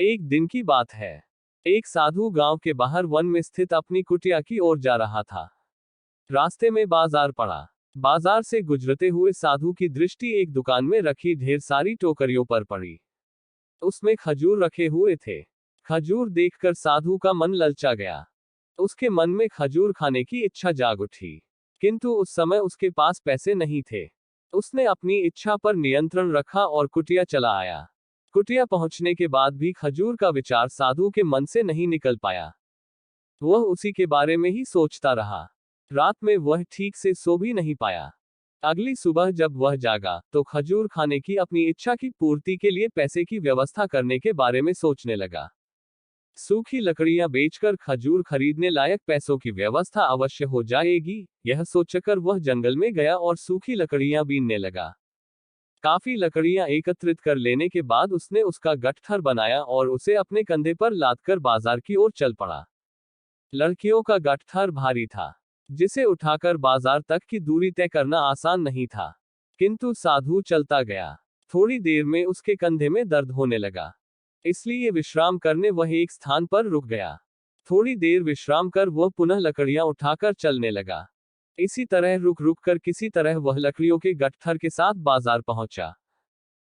एक दिन की बात है। एक साधु गांव के बाहर वन में स्थित अपनी कुटिया की ओर जा रहा था। रास्ते में बाजार पड़ा। बाजार से गुजरते हुए साधु की दृष्टि एक दुकान में रखी ढेर सारी टोकरियों पर पड़ी। उसमें खजूर रखे हुए थे। खजूर देखकर साधु का मन ललचा गया। उसके मन में खजूर खाने की इच्छा जाग उठी, किंतु उस समय उसके पास पैसे नहीं थे। उसने अपनी इच्छा पर नियंत्रण रखा और कुटिया चला आया। कुटिया पहुंचने के बाद भी खजूर का विचार साधु के मन से नहीं निकल पाया। वह उसी के बारे में ही सोचता रहा। रात में वह ठीक से सो भी नहीं पाया। अगली सुबह जब वह जागा तो खजूर खाने की अपनी इच्छा की पूर्ति के लिए पैसे की व्यवस्था करने के बारे में सोचने लगा। सूखी लकड़ियां बेचकर खजूर खरीदने लायक पैसों की व्यवस्था अवश्य हो जाएगी, यह सोचकर वह जंगल में गया और सूखी लकड़ियां बीनने लगा। काफी लकड़ियां एकत्रित कर लेने के बाद उसने उसका गट्ठर बनाया और उसे अपने कंधे पर लादकर बाजार की ओर चल पड़ा। लड़कियों का गट्ठर भारी था, जिसे उठाकर बाजार तक की दूरी तय करना आसान नहीं था, किंतु साधु चलता गया। थोड़ी देर में उसके कंधे में दर्द होने लगा, इसलिए विश्राम करने वह एक स्थान पर रुक गया। थोड़ी देर विश्राम कर वह पुनः लकड़ियां उठाकर चलने लगा। इसी तरह रुक रुक कर किसी तरह वह लकड़ियों के गट्ठर के साथ बाजार पहुंचा।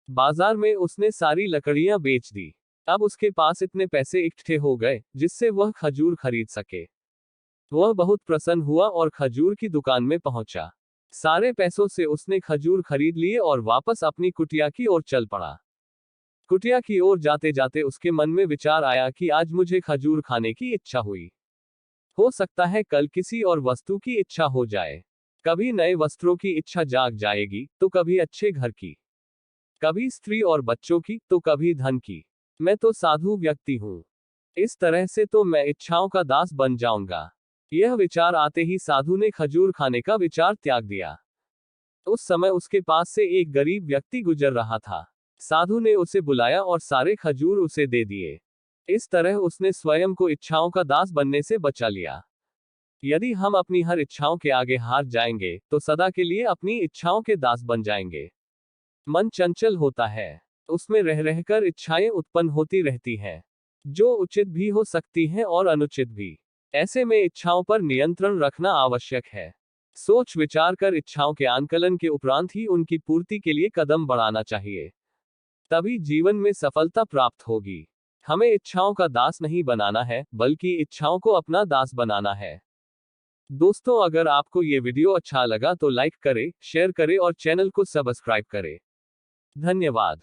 बाजार में उसने सारी लकड़ियां बेच दी। अब उसके पास इतने पैसे इकट्ठे हो गए जिससे वह खजूर खरीद सके। वह बहुत प्रसन्न हुआ और खजूर की दुकान में पहुंचा। सारे पैसों से उसने खजूर खरीद लिए और वापस अपनी कुटिया की ओर चल पड़ा। कुटिया की ओर जाते जाते उसके मन में विचार आया कि आज मुझे खजूर खाने की इच्छा हुई। हो सकता है कल किसी और वस्तु की इच्छा हो जाए। कभी नए वस्त्रों की इच्छा जाग जाएगी, तो कभी अच्छे घर की, कभी स्त्री और बच्चों की, तो कभी धन की। मैं तो साधु व्यक्ति हूं। इस तरह से तो मैं इच्छाओं का दास बन जाऊंगा। यह विचार आते ही साधु ने खजूर खाने का विचार त्याग दिया। उस समय उसके पास से एक गरीब व्यक्ति गुजर रहा था। साधु ने उसे बुलाया और सारे खजूर उसे दे दिए। इस तरह उसने स्वयं को इच्छाओं का दास बनने से बचा लिया। यदि हम अपनी हर इच्छाओं के आगे हार जाएंगे तो सदा के लिए अपनी इच्छाओं के दास बन जाएंगे। मन चंचल होता है, उसमें रह रहकर इच्छाएं उत्पन्न होती रहती हैं, जो उचित भी हो सकती हैं और अनुचित भी। ऐसे में इच्छाओं पर नियंत्रण रखना आवश्यक है। सोच विचार कर इच्छाओं के आंकलन के उपरांत ही उनकी पूर्ति के लिए कदम बढ़ाना चाहिए। तभी जीवन में सफलता प्राप्त होगी। हमें इच्छाओं का दास नहीं बनाना है, बल्कि इच्छाओं को अपना दास बनाना है। दोस्तों, अगर आपको ये वीडियो अच्छा लगा तो लाइक करें, शेयर करें और चैनल को सब्सक्राइब करें। धन्यवाद।